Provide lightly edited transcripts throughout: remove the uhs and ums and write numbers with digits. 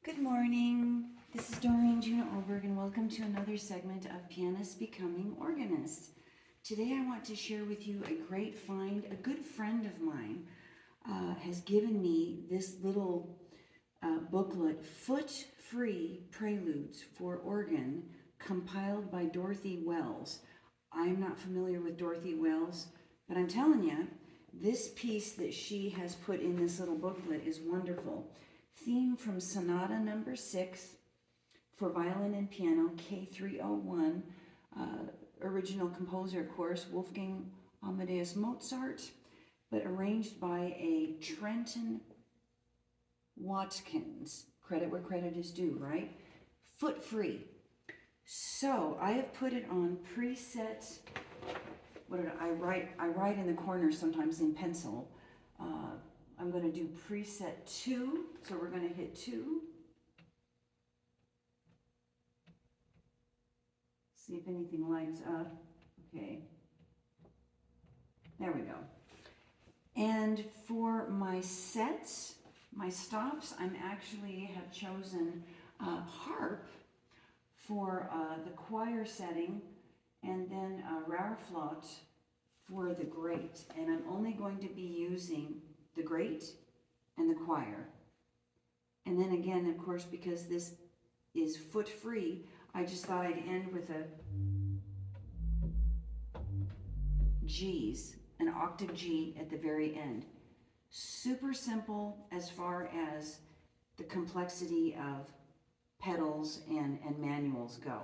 Good morning. This is Doreen Juna Olberg, and welcome to another segment of Pianists Becoming Organists. Today I want to share with you a great find. A good friend of mine has given me this little booklet, Foot-Free Preludes for Organ, compiled by Dorothy Wells. I'm not familiar with Dorothy Wells, but I'm telling you, this piece that she has put in this little booklet is wonderful. Theme from Sonata Number 6 for violin and piano, K301. Original composer, of course, Wolfgang Amadeus Mozart, but arranged by a Trenton Watkins. Credit where credit is due, right? Foot free. So I have put it on preset. What did I write? I write in the corner sometimes in pencil. I'm going to do preset 2. So we're going to hit 2. See if anything lights up. Okay. There we go. And for my sets, my stops, I'm actually have chosen harp for the choir setting, and then Rareflot for the great. And I'm only going to be using the great and the choir. And then again, of course, because this is foot free, I just thought I'd end with a G's, an octave G at the very end. Super simple as far as the complexity of pedals and manuals go.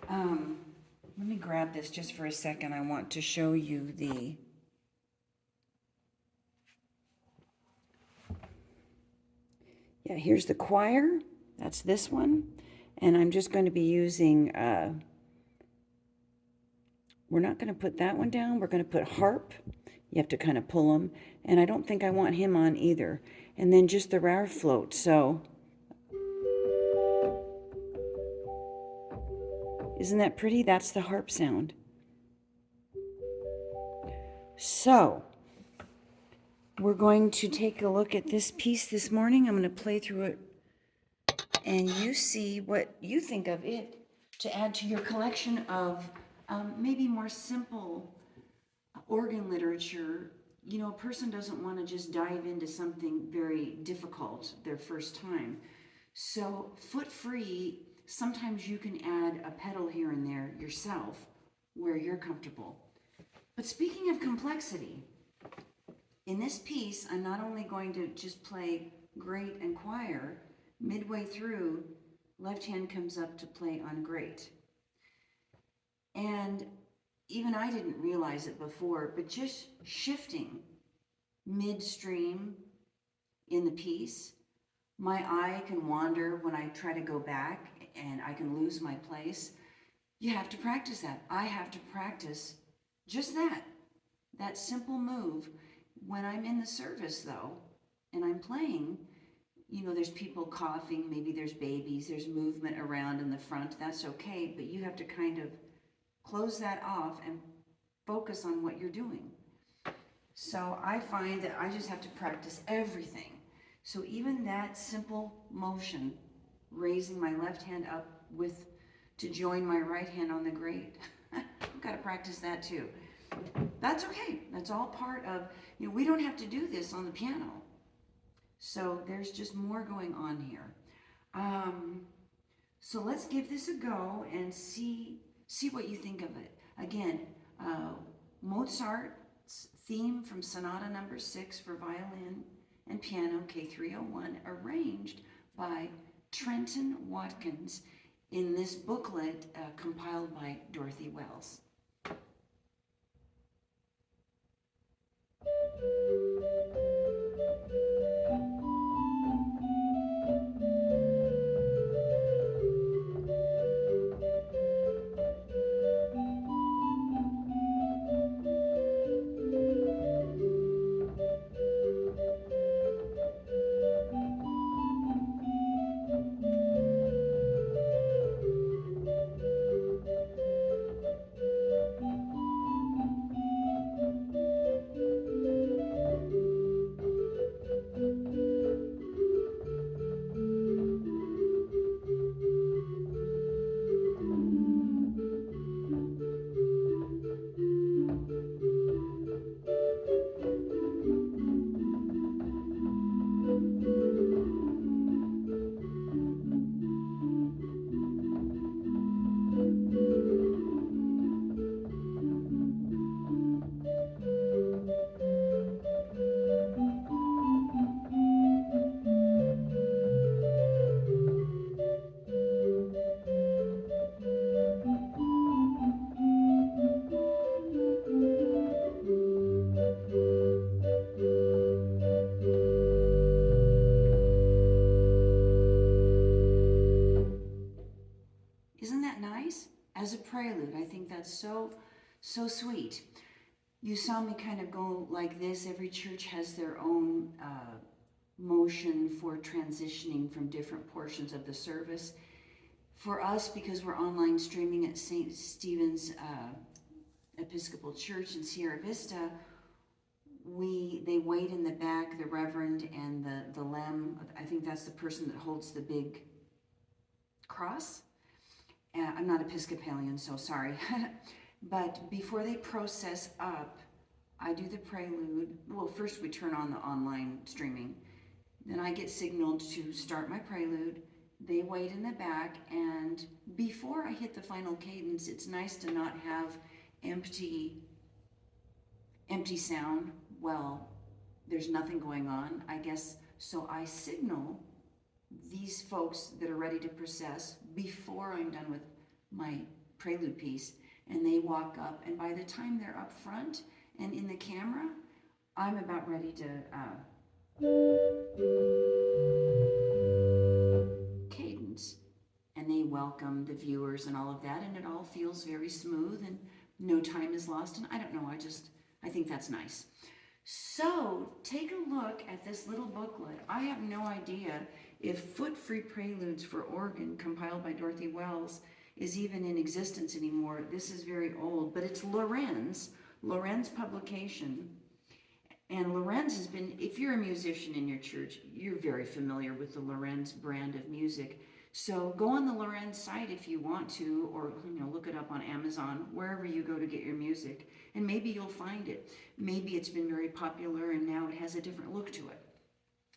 Let me grab this just for a second. I want to show you the here's the choir. That's this one. And I'm just going to be using, we're not going to put that one down. We're going to put harp. You have to kind of pull them. And I don't think I want him on either. And then just the Rareflot. So, isn't that pretty? That's the harp sound. So, we're going to take a look at this piece this morning. I'm going to play through it, and you see what you think of it to add to your collection of maybe more simple organ literature. You know, a person doesn't want to just dive into something very difficult their first time. So foot free, sometimes you can add a pedal here and there yourself where you're comfortable. But speaking of complexity, in this piece, I'm not only going to just play great and choir. Midway through, left hand comes up to play on great. And even I didn't realize it before, but just shifting midstream in the piece, my eye can wander when I try to go back, and I can lose my place. You have to practice that. I have to practice just that simple move. When I'm in the service, though, and I'm playing, you know, there's people coughing, maybe there's babies, there's movement around in the front. That's okay, but you have to kind of close that off and focus on what you're doing. So I find that I just have to practice everything. So even that simple motion, raising my left hand up to join my right hand on the great, I've got to practice that too. That's okay. That's all part of, you know, we don't have to do this on the piano. So there's just more going on here. So let's give this a go and see what you think of it. Again, Mozart's theme from Sonata Number 6 for violin and piano, K301, arranged by Trenton Watkins in this booklet compiled by Dorothy Wells. as a prelude. I think that's so, so sweet. You saw me kind of go like this. Every church has their own motion for transitioning from different portions of the service. For us, because we're online streaming at St. Stephen's Episcopal Church in Sierra Vista, they wait in the back, the reverend and the lem. I think that's the person that holds the big cross. I'm not Episcopalian, so sorry. But before they process up, I do the prelude. Well, first we turn on the online streaming. Then I get signaled to start my prelude. They wait in the back, and before I hit the final cadence, it's nice to not have empty sound. Well, there's nothing going on, I guess. So I signal these folks that are ready to process before I'm done with my prelude piece, and they walk up, and by the time they're up front and in the camera, I'm about ready to cadence, and they welcome the viewers and all of that, and it all feels very smooth and no time is lost. And I don't know, I think that's nice. So take a look at this little booklet. I have no idea if Foot-Free Preludes for Organ, compiled by Dorothy Wells, is even in existence anymore. This is very old, but it's Lorenz publication. And Lorenz has been, if you're a musician in your church, you're very familiar with the Lorenz brand of music. So go on the Lorenz site if you want to, or look it up on Amazon, wherever you go to get your music, and maybe you'll find it. Maybe it's been very popular and now it has a different look to it.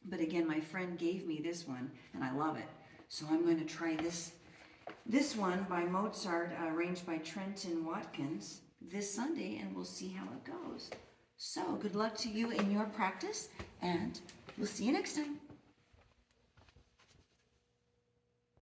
But again, my friend gave me this one and I love it. So I'm going to try this one by Mozart, arranged by Trenton Watkins, this Sunday, and we'll see how it goes. So good luck to you in your practice, and we'll see you next time.